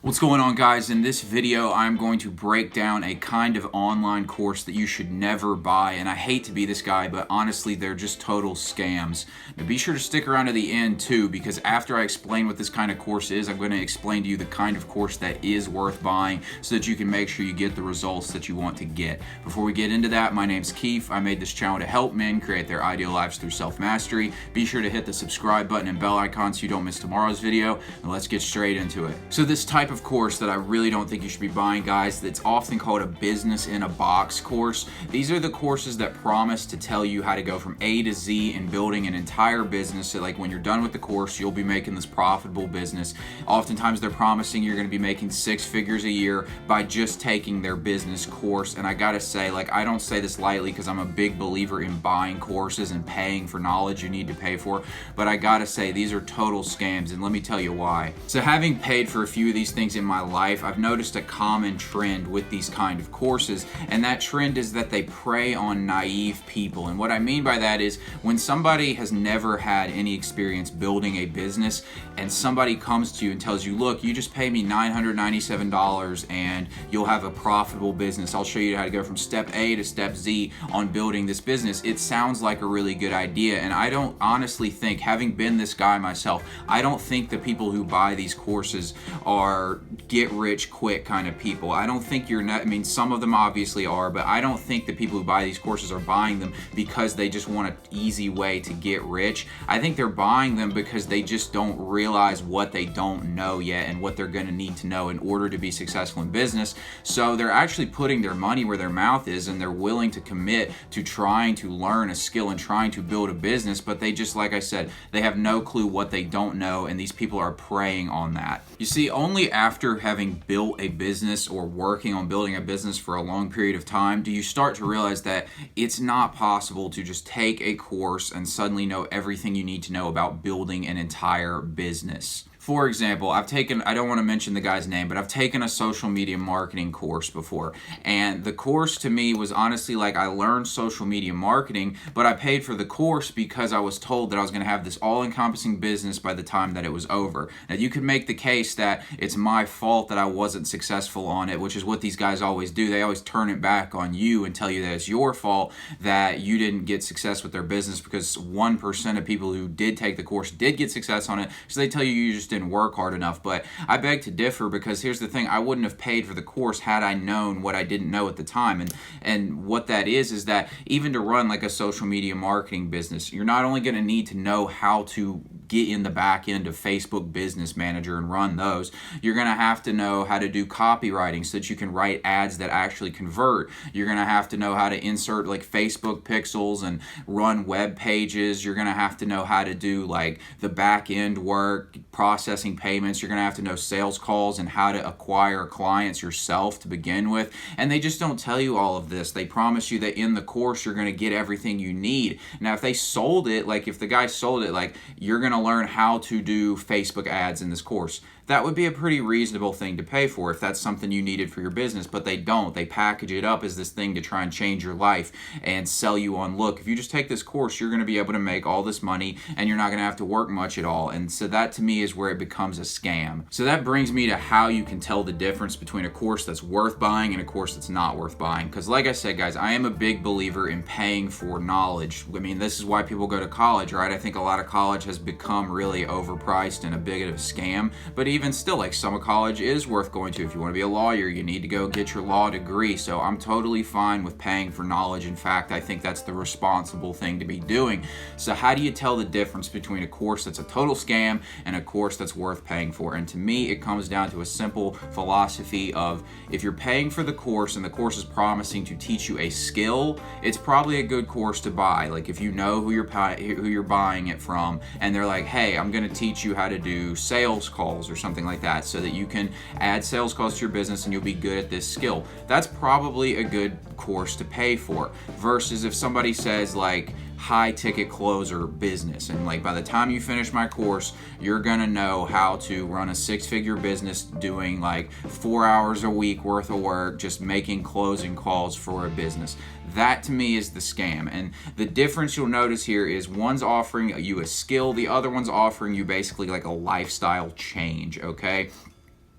What's going on, guys? In this video, I'm going to break down a kind of online course that you should never buy. And I hate to be this guy, but honestly, they're just total scams. Now be sure to stick around to the end too, because after I explain what this kind of course is, I'm going to explain to you the kind of course that is worth buying so that you can make sure you get the results that you want to get. Before we get into that, my name's Keefe. I made this channel to help men create their ideal lives through self-mastery. Be sure to hit the subscribe button and bell icon so you don't miss tomorrow's video. And let's get straight into it. So this type of course that I really don't think you should be buying, guys, that's often called a business in a box course. These are the courses that promise to tell you how to go from A to Z in building an entire business. So like when you're done with the course, you'll be making this profitable business. Oftentimes they're promising you're going to be making 6 figures a year by just taking their business course. And I gotta say, like, I don't say this lightly because I'm a big believer in buying courses and paying for knowledge you need to pay for, but I gotta say these are total scams, and let me tell you why. So having paid for a few of these things in my life, I've noticed a common trend with these kind of courses, and that trend is that they prey on naive people. And what I mean by that is when somebody has never had any experience building a business and somebody comes to you and tells you, look, you just pay me $997 and you'll have a profitable business. I'll show you how to go from step A to step Z on building this business. It sounds like a really good idea, and I don't honestly think, having been this guy myself, I don't think the people who buy these courses are get rich quick kind of people. I don't think you're not, I mean, some of them obviously are, but I don't think the people who buy these courses are buying them because they just want an easy way to get rich. I think they're buying them because they just don't realize what they don't know yet and what they're going to need to know in order to be successful in business. So they're actually putting their money where their mouth is, and they're willing to commit to trying to learn a skill and trying to build a business, but they just, like I said, they have no clue what they don't know, and these people are preying on that. You see, only after having built a business or working on building a business for a long period of time do you start to realize that it's not possible to just take a course and suddenly know everything you need to know about building an entire business. For example, I don't want to mention the guy's name, but I've taken a social media marketing course before. And the course to me was honestly like, I learned social media marketing, but I paid for the course because I was told that I was going to have this all-encompassing business by the time that it was over. Now, you could make the case that it's my fault that I wasn't successful on it, which is what these guys always do. They always turn it back on you and tell you that it's your fault that you didn't get success with their business because 1% of people who did take the course did get success on it. So they tell you you just didn't work hard enough. But I beg to differ, because here's the thing: I wouldn't have paid for the course had I known what I didn't know at the time. And what that is that even to run like a social media marketing business, you're not only going to need to know how to get in the back end of Facebook Business Manager and run those, you're going to have to know how to do copywriting so that you can write ads that actually convert. You're going to have to know how to insert like Facebook pixels and run web pages. You're going to have to know how to do like the back end work, processing payments. You're going to have to know sales calls and how to acquire clients yourself to begin with. And they just don't tell you all of this. They promise you that in the course you're going to get everything you need. Now, if they sold it, like if the guy sold it, like you're going to learn how to do Facebook ads in this course, that would be a pretty reasonable thing to pay for if that's something you needed for your business, but they don't. They package it up as this thing to try and change your life and sell you on, look, if you just take this course, you're going to be able to make all this money and you're not going to have to work much at all. And so that to me is where it becomes a scam. So that brings me to how you can tell the difference between a course that's worth buying and a course that's not worth buying. Because like I said, guys, I am a big believer in paying for knowledge. I mean, this is why people go to college, right? I think a lot of college has become really overpriced and a bit of a scam, but even still, like, some of college is worth going to. If you want to be a lawyer, you need to go get your law degree. So I'm totally fine with paying for knowledge. In fact, I think that's the responsible thing to be doing. So how do you tell the difference between a course that's a total scam and a course that's worth paying for? And to me, it comes down to a simple philosophy of, if you're paying for the course and the course is promising to teach you a skill, it's probably a good course to buy. Like if you know who you're buying it from, and they're like, hey, I'm going to teach you how to do sales calls or something like that so that you can add sales calls to your business and you'll be good at this skill. That's probably a good course to pay for, versus if somebody says like high ticket closer business, and like by the time you finish my course, you're gonna know how to run a 6-figure business doing like 4 hours a week worth of work, just making closing calls for a business. That to me is the scam. And the difference you'll notice here is one's offering you a skill, the other one's offering you basically like a lifestyle change, okay?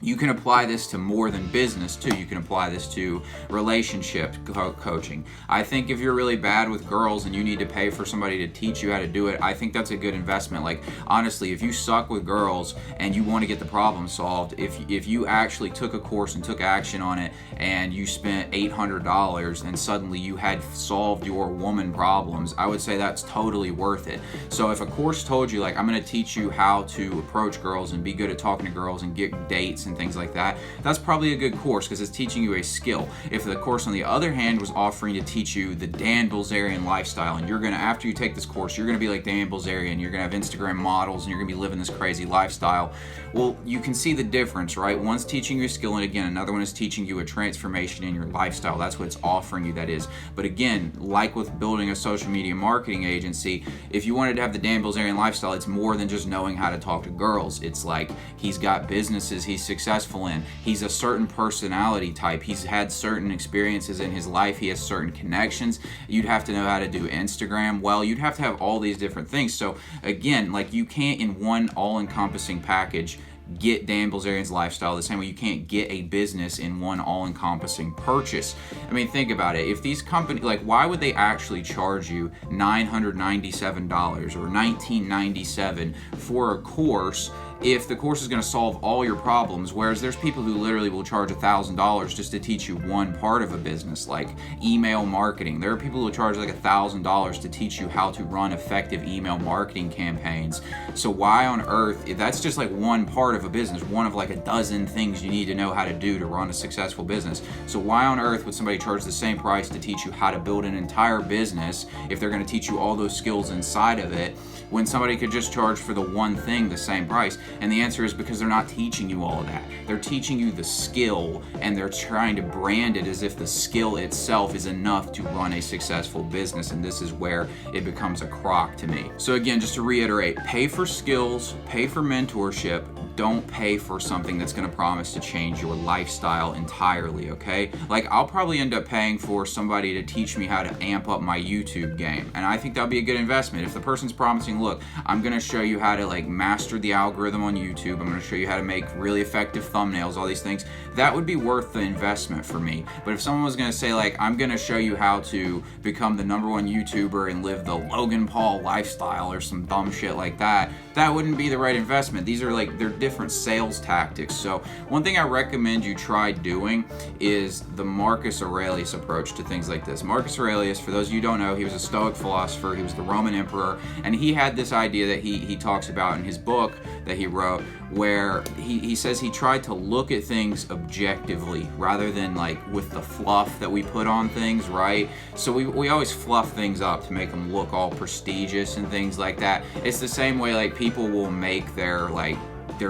You can apply this to more than business too. You can apply this to relationship coaching. I think if you're really bad with girls and you need to pay for somebody to teach you how to do it, I think that's a good investment. Like, honestly, if you suck with girls and you want to get the problem solved, if you actually took a course and took action on it and you spent $800 and suddenly you had solved your woman problems, I would say that's totally worth it. So if a course told you, like, I'm going to teach you how to approach girls and be good at talking to girls and get dates and things like that, that's probably a good course because it's teaching you a skill. If the course, on the other hand, was offering to teach you the Dan Bilzerian lifestyle, and you're gonna, after you take this course, you're gonna be like Dan Bilzerian, you're gonna have Instagram models, and you're gonna be living this crazy lifestyle, well, you can see the difference, right? One's teaching you a skill, and again, another one is teaching you a transformation in your lifestyle. That's what it's offering you, that is. But again, like with building a social media marketing agency, if you wanted to have the Dan Bilzerian lifestyle, it's more than just knowing how to talk to girls. It's like, he's got businesses he's successful in. He's a certain personality type. He's had certain experiences in his life. He has certain connections. You'd have to know how to do Instagram well. You'd have to have all these different things. So again, like, you can't in one all-encompassing package get Dan Bilzerian's lifestyle the same way you can't get a business in one all-encompassing purchase. I mean, think about it. If these companies, like, why would they actually charge you $997 or $1997 for a course if the course is going to solve all your problems, whereas there's people who literally will charge $1,000 just to teach you one part of a business, like email marketing. There are people who charge like $1,000 to teach you how to run effective email marketing campaigns. So why on earth, that's just like one part of a business, one of like a dozen things you need to know how to do to run a successful business. So why on earth would somebody charge the same price to teach you how to build an entire business if they're going to teach you all those skills inside of it, when somebody could just charge for the one thing the same price? And the answer is because they're not teaching you all of that. They're teaching you the skill, and they're trying to brand it as if the skill itself is enough to run a successful business, and this is where it becomes a crock to me. So again, just to reiterate, pay for skills, pay for mentorship, don't pay for something that's going to promise to change your lifestyle entirely, okay? Like, I'll probably end up paying for somebody to teach me how to amp up my YouTube game, and I think that'll be a good investment. If the person's promising, look, I'm going to show you how to like master the algorithm on YouTube, I'm going to show you how to make really effective thumbnails, all these things, that would be worth the investment for me. But if someone was going to say, like, I'm going to show you how to become the #1 YouTuber and live the Logan Paul lifestyle or some dumb shit like that, that wouldn't be the right investment. These are like, they're different sales tactics. So one thing I recommend you try doing is the Marcus Aurelius approach to things like this. Marcus Aurelius, for those of you who don't know, he was a Stoic philosopher. He was the Roman emperor, and he had this idea that he talks about in his book that he wrote, where he says he tried to look at things objectively rather than like with the fluff that we put on things, right? So we always fluff things up to make them look all prestigious and things like that. It's the same way like people will make their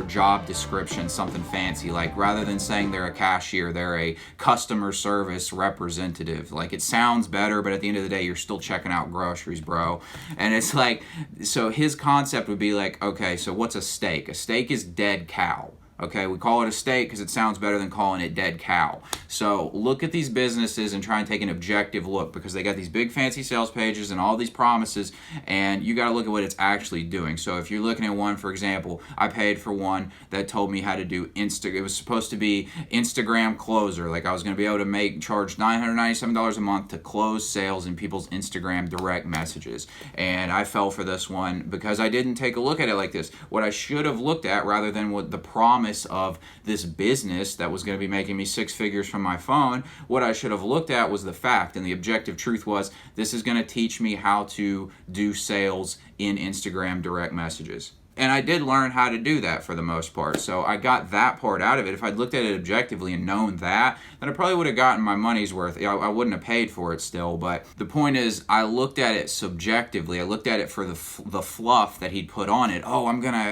job description something fancy, like rather than saying they're a cashier, they're a customer service representative. Like, it sounds better, but at the end of the day, you're still checking out groceries, bro. And it's like, so his concept would be like, okay, so what's a steak? A steak is dead cow. Okay, we call it a steak because it sounds better than calling it dead cow. So look at these businesses and try and take an objective look, because they got these big fancy sales pages and all these promises, and you got to look at what it's actually doing. So if you're looking at one, for example, I paid for one that told me how to do it was supposed to be Instagram closer. Like, I was going to be able to charge $997 a month to close sales in people's Instagram direct messages. And I fell for this one because I didn't take a look at it like this. What I should have looked at, rather than what the promise of this business that was going to be making me six figures from my phone, what I should have looked at was the fact, and the objective truth was, this is going to teach me how to do sales in Instagram direct messages. And I did learn how to do that for the most part. So I got that part out of it. If I'd looked at it objectively and known that, then I probably would have gotten my money's worth. I wouldn't have paid for it still. But the point is, I looked at it subjectively. I looked at it for the fluff that he'd put on it. Oh,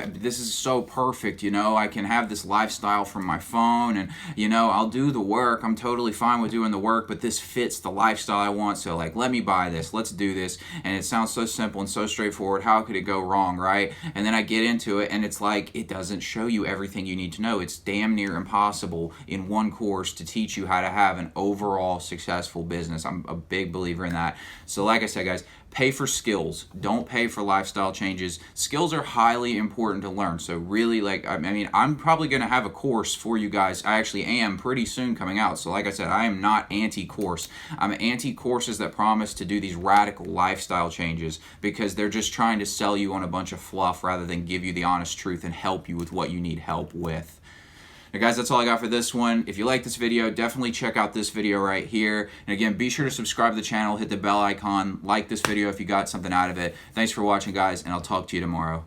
this is so perfect, I can have this lifestyle from my phone, and, I'll do the work. I'm totally fine with doing the work, but this fits the lifestyle I want. So, like, let me buy this. Let's do this. And it sounds so simple and so straightforward. How could it go wrong, right? And then I get into it, and it's like, it doesn't show you everything you need to know. It's damn near impossible in one course to teach you how to have an overall successful business. I'm a big believer in that. So like I said, guys, Pay for skills. Don't pay for lifestyle changes. Skills are highly important to learn. So really, like, I mean, I'm probably going to have a course for you guys. I actually am pretty soon coming out. So like I said, I am not anti-course. I'm anti-courses that promise to do these radical lifestyle changes because they're just trying to sell you on a bunch of fluff rather than give you the honest truth and help you with what you need help with. Now guys, that's all I got for this one. If you like this video, definitely check out this video right here. And again, be sure to subscribe to the channel, hit the bell icon, like this video if you got something out of it. Thanks for watching, guys, and I'll talk to you tomorrow.